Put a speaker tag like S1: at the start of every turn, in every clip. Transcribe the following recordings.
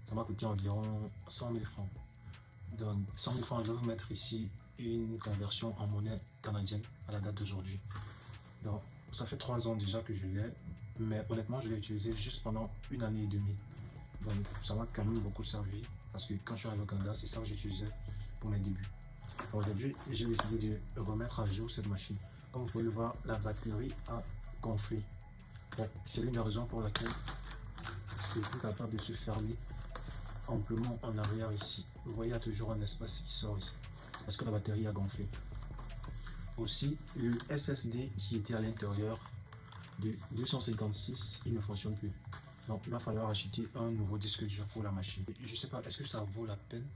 S1: ça m'a coûté environ 100 000 francs. Donc 100 000 francs, je vais vous mettre ici une conversion en monnaie canadienne à la date d'aujourd'hui. Donc ça fait 3 ans déjà que je l'ai, mais honnêtement je l'ai utilisé juste pendant 1 année et demie. Donc ça m'a quand même beaucoup servi, parce que quand je suis arrivé au Canada, c'est ça que j'utilisais pour mes débuts. Aujourd'hui, j'ai décidé de remettre à jour cette machine. Comme vous pouvez le voir, la batterie a gonflé. C'est l'une des raisons pour laquelle c'est plus capable de se fermer amplement en arrière ici. Vous voyez, il y a toujours un espace qui sort ici. C'est parce que la batterie a gonflé. Aussi, le SSD qui était à l'intérieur de 256, il ne fonctionne plus. Donc, il va falloir acheter un nouveau disque dur pour la machine. Je ne sais pas, est-ce que ça vaut la peine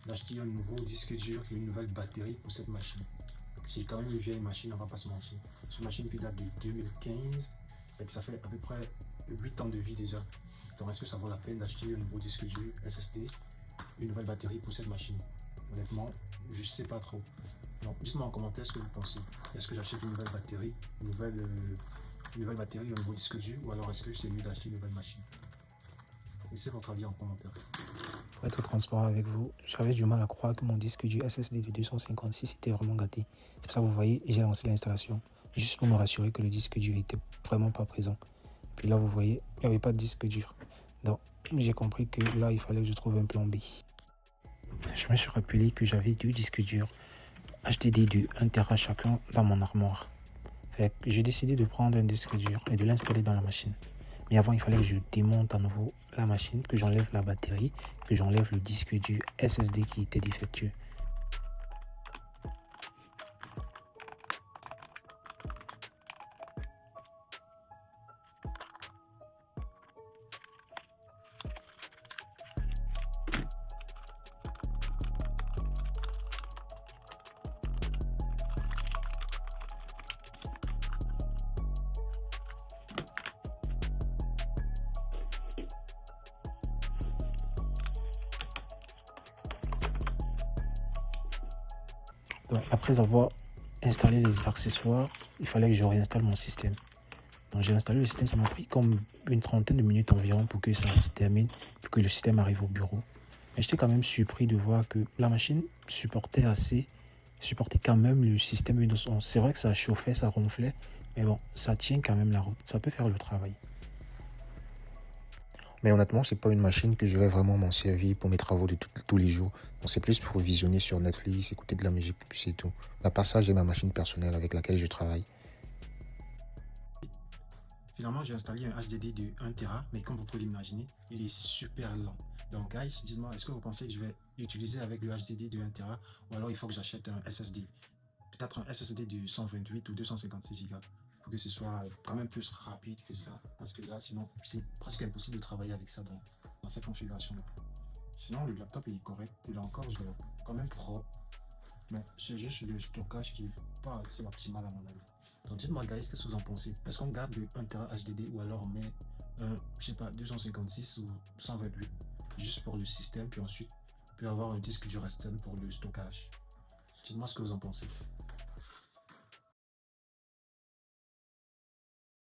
S1: d'acheter un nouveau disque dur et une nouvelle batterie pour cette machine? C'est quand même une vieille machine, on va pas se mentir. Cette machine qui date de 2015, et ça fait à peu près 8 ans de vie déjà. Donc est-ce que ça vaut la peine d'acheter un nouveau disque dur SSD, une nouvelle batterie pour cette machine? Honnêtement, je sais pas trop. Donc dites-moi en commentaire ce que vous pensez. Est-ce que j'achète une nouvelle batterie, une nouvelle batterie, un nouveau disque dur, ou alors est-ce que c'est mieux d'acheter une nouvelle machine? Laissez votre avis en commentaire.
S2: Pour être transparent avec vous, j'avais du mal à croire que mon disque du SSD de 256 était vraiment gâté. C'est pour ça que vous voyez, j'ai lancé l'installation, juste pour me rassurer que le disque dur n'était vraiment pas présent. Puis là, vous voyez, il n'y avait pas de disque dur. Donc, j'ai compris que là, il fallait que je trouve un plan B. Je me suis rappelé que j'avais 2 disques durs HDD de 1 Tera chacun dans mon armoire. J'ai décidé de prendre un disque dur et de l'installer dans la machine. Mais avant, il fallait que je démonte à nouveau la machine, que j'enlève la batterie, que j'enlève le disque dur SSD qui était défectueux. Donc, après avoir installé les accessoires, il fallait que je réinstalle mon système. Donc j'ai installé le système, ça m'a pris comme une trentaine de minutes environ pour que ça se termine, pour que le système arrive au bureau. Mais j'étais quand même surpris de voir que la machine supportait quand même le système Windows 11. C'est vrai que ça chauffait, ça ronflait, mais bon, ça tient quand même la route, ça peut faire le travail. Mais honnêtement, c'est pas une machine que je vais vraiment m'en servir pour mes travaux de tous les jours. Donc c'est plus pour visionner sur Netflix, écouter de la musique, puis c'est tout. À part ça, j'ai ma machine personnelle avec laquelle je travaille.
S1: Finalement, j'ai installé un HDD de 1 Tera, mais comme vous pouvez l'imaginer, il est super lent. Donc, guys, dites-moi, est-ce que vous pensez que je vais l'utiliser avec le HDD de 1 Tera, ou alors il faut que j'achète un SSD? Peut-être un SSD de 128 ou 256 Go, pour que ce soit quand même plus rapide que ça. Parce que là, sinon, c'est presque impossible de travailler avec ça dans cette configuration-là. Sinon, le laptop il est correct, il est encore quand même propre. Mais c'est juste le stockage qui n'est pas assez optimal à mon avis. Donc dites-moi guys, qu'est-ce que vous en pensez? Est-ce qu'on garde le 1 Tera HDD ou alors on met je sais pas, 256 ou 128 juste pour le système, puis ensuite on peut avoir un disque dur externe pour le stockage? Dites-moi ce que vous en pensez.